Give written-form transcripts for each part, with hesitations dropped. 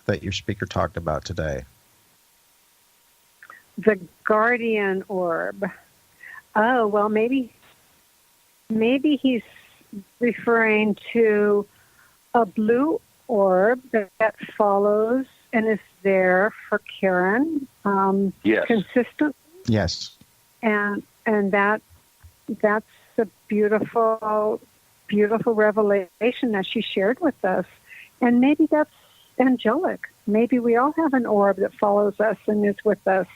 that your speaker talked about today? The guardian orb. Oh, well, maybe he's referring to a blue orb that follows and is there for Karen. Yes. Consistent. Yes. And that's a beautiful revelation that she shared with us. And maybe that's angelic. Maybe we all have an orb that follows us and is with us.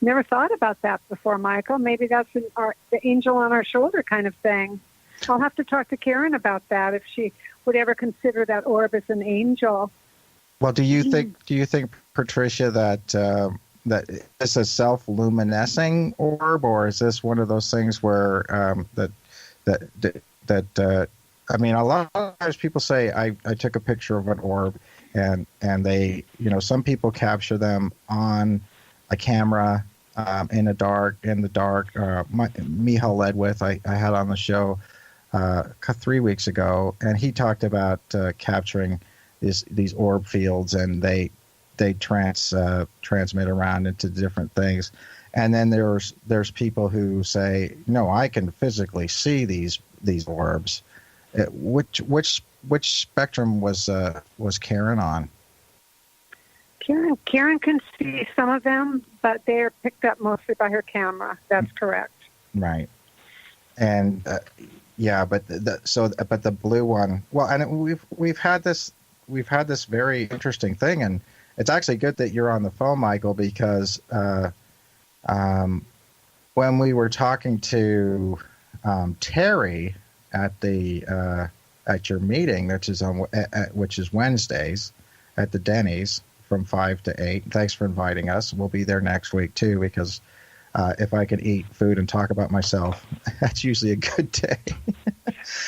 Never thought about that before, Michael. Maybe that's the angel on our shoulder kind of thing. I'll have to talk to Karen about that, if she would ever consider that orb as an angel. Well, do you think, Patricia, that it's a self-luminescing orb, or is this one of those things where I mean, a lot of times people say I took a picture of an orb, and they, some people capture them on a camera in the dark. Michal Ledwith, I had on the show 3 weeks ago, and he talked about capturing these orb fields, and they transmit around into different things. And then there's people who say, no, I can physically see these orbs. Which spectrum was Karen on? Karen can see some of them, but they're picked up mostly by her camera. That's correct. Right. And but the blue one. Well, and we've had this very interesting thing, and it's actually good that you're on the phone, Michael, because when we were talking to Terry at your meeting, which is Wednesdays at the Denny's from 5 to 8. Thanks for inviting us. We'll be there next week too, because if I can eat food and talk about myself, that's usually a good day.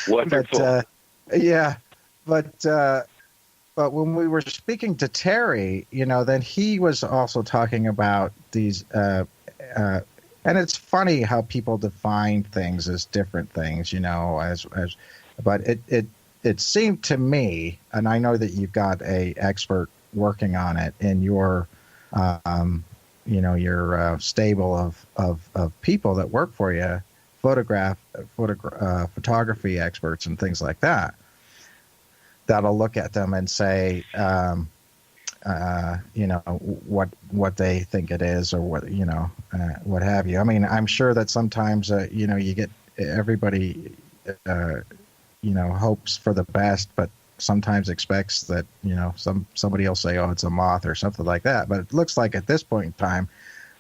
Wonderful. But when we were speaking to Terry, then he was also talking about these, and it's funny how people define things as different things, but it seemed to me, and I know that you've got a expert working on it in your, your stable of people that work for you, photography experts and things like that, that'll look at them and say, what they think it is, or what have you. I mean, I'm sure that sometimes, you get everybody, hopes for the best, but sometimes expects that, somebody will say, oh, it's a moth or something like that. But it looks like at this point in time,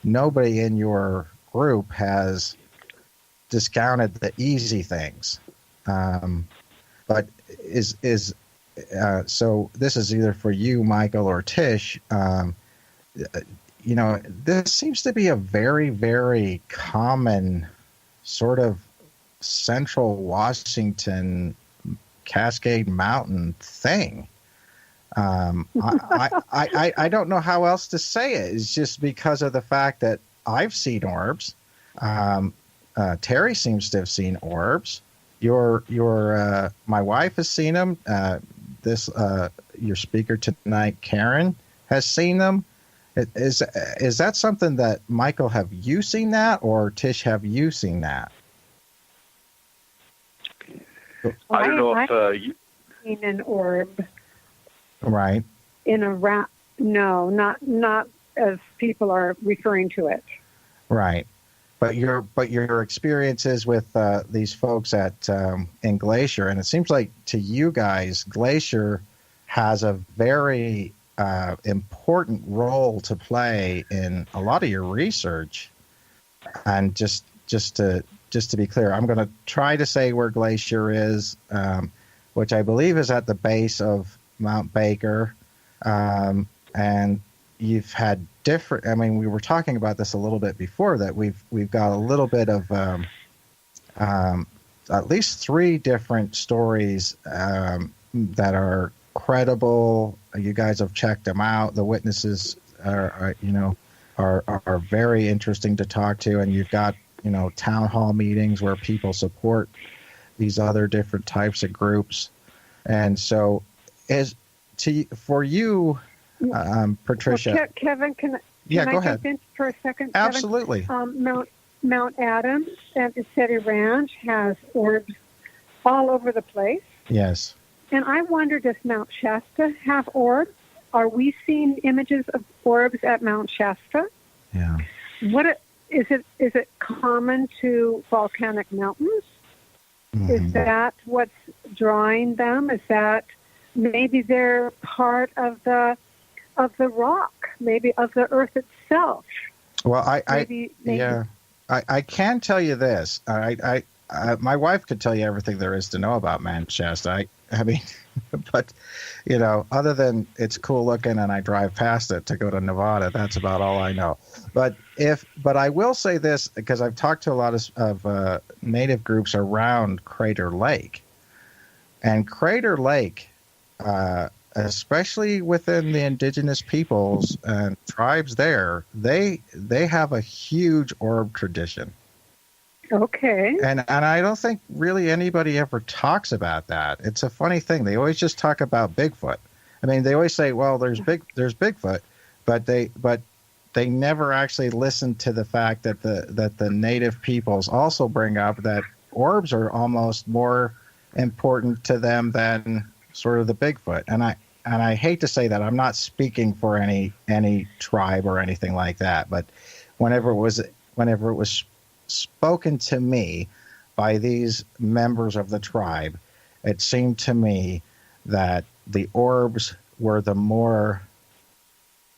nobody in your group has discounted the easy things. But so this is either for you, Michael, or Tish. This seems to be a very, very common sort of Central Washington Cascade Mountain thing. I don't know how else to say it. It's just because of the fact that I've seen orbs. Terry seems to have seen orbs. My wife has seen them. Your speaker tonight, Karen, has seen them. Is that something that, Michael, have you seen that, or Tish, have you seen that? I don't know if I've seen an orb. Right. No, not as people are referring to it. Right. But your experiences with these folks in Glacier, and it seems like to you guys, Glacier has a very important role to play in a lot of your research. And just to be clear, I'm going to try to say where Glacier is, which I believe is at the base of Mount Baker, and you've had different. I mean, we were talking about this a little bit before, that we've got a little bit of at least 3 different stories that are credible. You guys have checked them out. The witnesses are very interesting to talk to, and you've got town hall meetings where people support these other different types of groups. And so, for you, Patricia. Well, Kevin, can Go I ahead. jump in for a second? Absolutely. Kevin? Mount Adams at City Ranch has orbs all over the place. Yes. And I wonder, does Mount Shasta have orbs? Are we seeing images of orbs at Mount Shasta? Yeah. Is it common to volcanic mountains? Mm-hmm. Is that what's drawing them? Is that maybe they're part of the rock, maybe of the earth itself? Well, maybe. I can tell you this. My wife could tell you everything there is to know about Manchester. I mean, but other than it's cool looking and I drive past it to go to Nevada, that's about all I know. But I will say this, because I've talked to a lot of native groups around Crater Lake, and Crater Lake, especially within the indigenous peoples and tribes there, they have a huge orb tradition. Okay. And I don't think really anybody ever talks about that. It's a funny thing. They always just talk about Bigfoot. I mean, they always say, well, there's Bigfoot, but they never actually listen to the fact that the native peoples also bring up that orbs are almost more important to them than sort of the Bigfoot. And I hate to say that. I'm not speaking for any tribe or anything like that, but whenever it was spoken to me by these members of the tribe, it seemed to me that the orbs were the more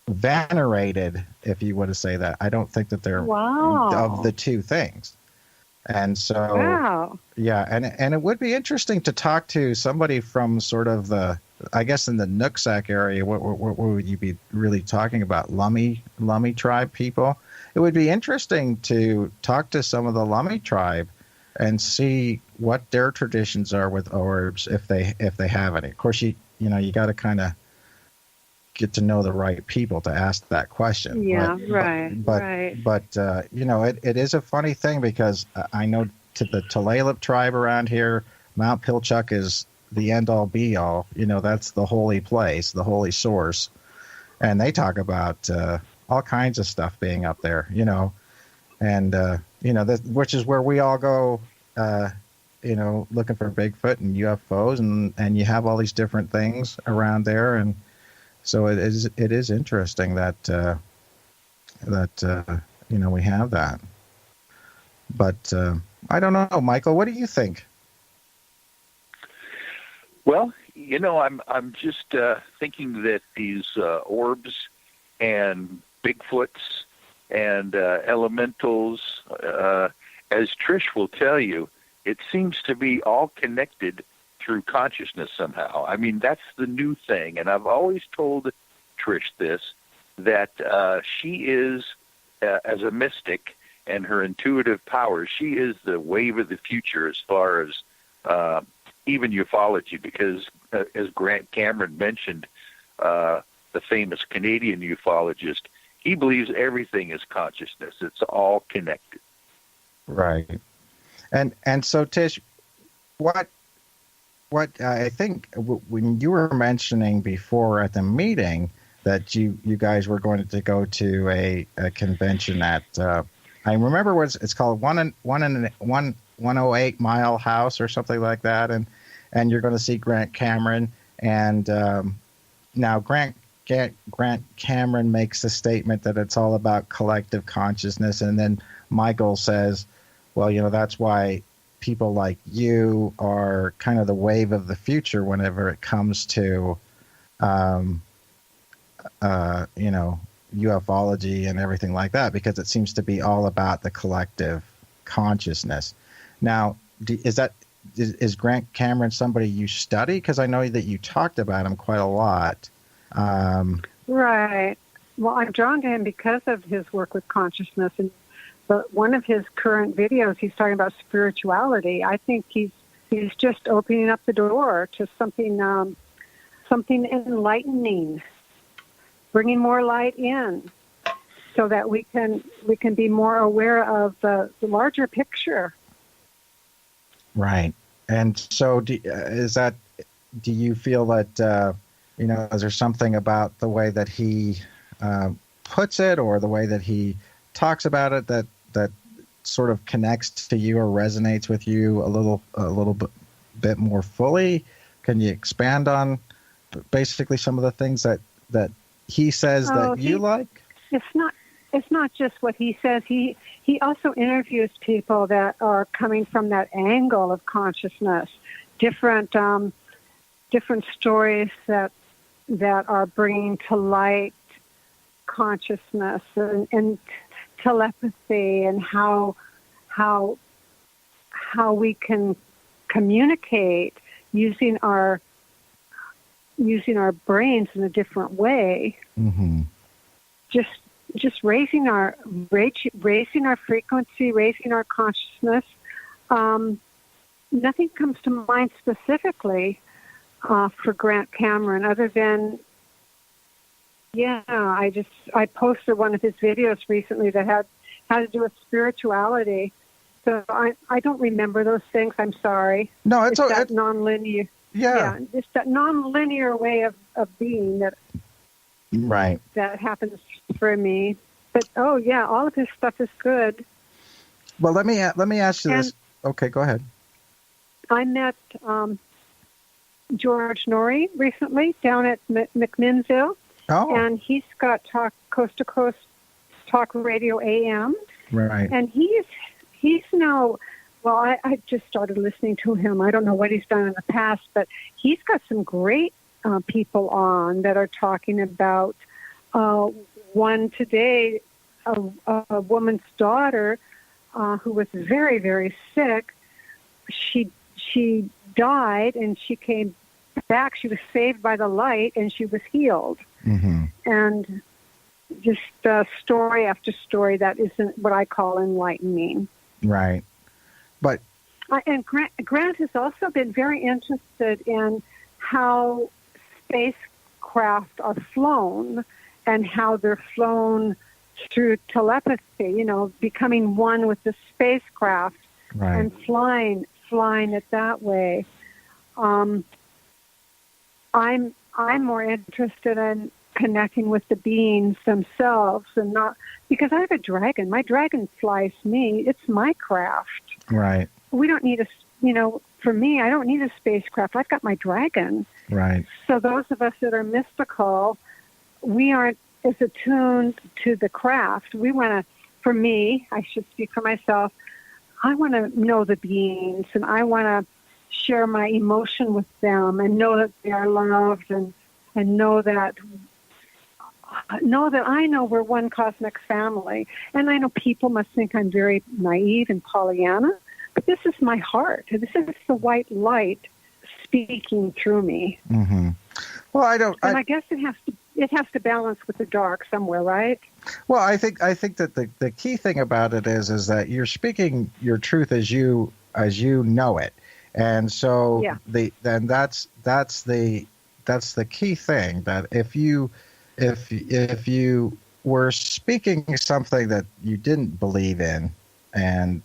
venerated, if you were to say that. I don't think that they're of the two things. And so, yeah, and it would be interesting to talk to somebody from sort of I guess in the Nooksack area. What would you be really talking about? Lummi tribe people? It would be interesting to talk to some of the Lummi tribe and see what their traditions are with orbs, if they have any. Of course, you got to kind of get to know the right people to ask that question. Yeah, but, right. But it is a funny thing, because I know to the Tulalip tribe around here, Mount Pilchuck is the end-all be-all. That's the holy place, the holy source. And they talk about all kinds of stuff being up there, and which is where we all go, looking for Bigfoot and UFOs, and you have all these different things around there, and so it is interesting that we have that. But I don't know, Michael, what do you think? Well, I'm just thinking that these orbs and Bigfoots and elementals, as Trish will tell you, it seems to be all connected through consciousness somehow. I mean, that's the new thing. And I've always told Trish this, that she is, as a mystic and her intuitive powers, she is the wave of the future as far as even ufology, because as Grant Cameron mentioned, the famous Canadian ufologist, he believes everything is consciousness. It's all connected. Right. And so, Tish, what I think when you were mentioning before at the meeting that you guys were going to go to a convention at, I remember it's called 108 Mile House or something like that, and you're going to see Grant Cameron, and now Grant Cameron makes the statement that it's all about collective consciousness, and then Michael says, well, that's why people like you are kind of the wave of the future whenever it comes to, ufology and everything like that, because it seems to be all about the collective consciousness. Now, is Grant Cameron somebody you study? Because I know that you talked about him quite a lot. Right. Well, I'm drawn to him because of his work with consciousness, but one of his current videos, he's talking about spirituality. I think he's just opening up the door to something enlightening, bringing more light in, so that we can be more aware of the larger picture. Right. And so do you feel that Is there something about the way that he puts it, or the way that he talks about it, that sort of connects to you or resonates with you a little bit more fully? Can you expand on basically some of the things that he says that you like? It's not just what he says. He also interviews people that are coming from that angle of consciousness, different stories that are bringing to light consciousness and telepathy, and how we can communicate using our brains in a different way. Mm-hmm. Just raising our frequency, raising our consciousness. Nothing comes to mind specifically for Grant Cameron, other than, I posted one of his videos recently that had to do with spirituality. So I don't remember those things. I'm sorry. No, it's that nonlinear. Yeah, it's that nonlinear way of being that. Right. That happens for me. But all of his stuff is good. Well, let me ask you this. Okay, go ahead. I met George Norrie recently down at McMinnville. Oh. And he's got Coast to Coast Talk Radio AM. Right. And he's now, I just started listening to him. I don't know what he's done in the past, but he's got some great people on that are talking about one today, a woman's daughter who was very, very sick. She died, and she came back. She was saved by the light, and she was healed. Mm-hmm. And just story after story that isn't what I call enlightening. Right. But and Grant has also been very interested in how spacecraft are flown, and how they're flown through telepathy, becoming one with the spacecraft. Right. And flying it that way. I'm more interested in connecting with the beings themselves, and not because I have a dragon. My dragon flies me. It's my craft. Right. We don't need for me, I don't need a spacecraft. I've got my dragon. Right. So those of us that are mystical, we aren't as attuned to the craft. We want to, for me, I should speak for myself, I want to know the beings, and I want to share my emotion with them, and know that they are loved, and know that I know we're one cosmic family. And I know people must think I'm very naive and Pollyanna, but this is my heart. This is the white light speaking through me. Mm-hmm. Well, I guess it has to balance with the dark somewhere, right? Well, I think that the key thing about it is that you're speaking your truth as you know it, and so that's the key thing, that if you were speaking something that you didn't believe in, and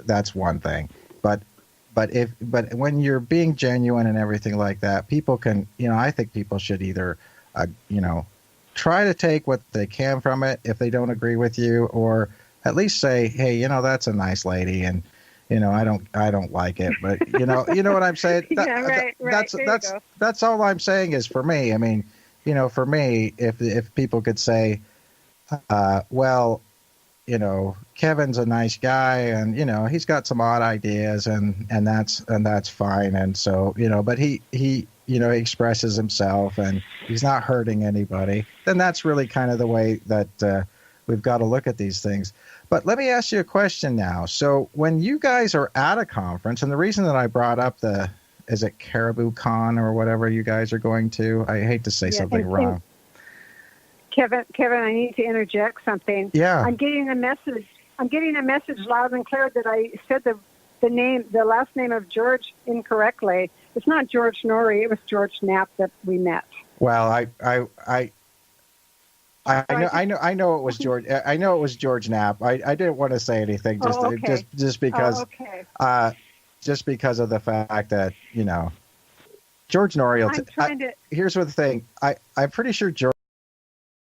that's one thing, but when you're being genuine and everything like that, people can, I think people should either try to take what they can from it if they don't agree with you, or at least say, hey, that's a nice lady, and I don't like it, but you know what I'm saying. Right. That's all I'm saying is, for me. I mean, for me, if people could say, well, Kevin's a nice guy, and he's got some odd ideas, and that's fine, and so but he expresses himself, and he's not hurting anybody, then that's really kind of the way that we've got to look at these things. But let me ask you a question now. So when you guys are at a conference, and the reason that I brought up is it Caribou Con or whatever you guys are going to? I hate to say something wrong. Kevin, I need to interject something. Yeah. I'm getting a message loud and clear that I said the last name of George incorrectly. It's not George Norrie. It was George Knapp that we met. Well, I know it was George. I know it was George Knapp. I didn't want to say anything just because just because of the fact that George Norrie. I'm trying to. Here's what the thing. I'm pretty sure George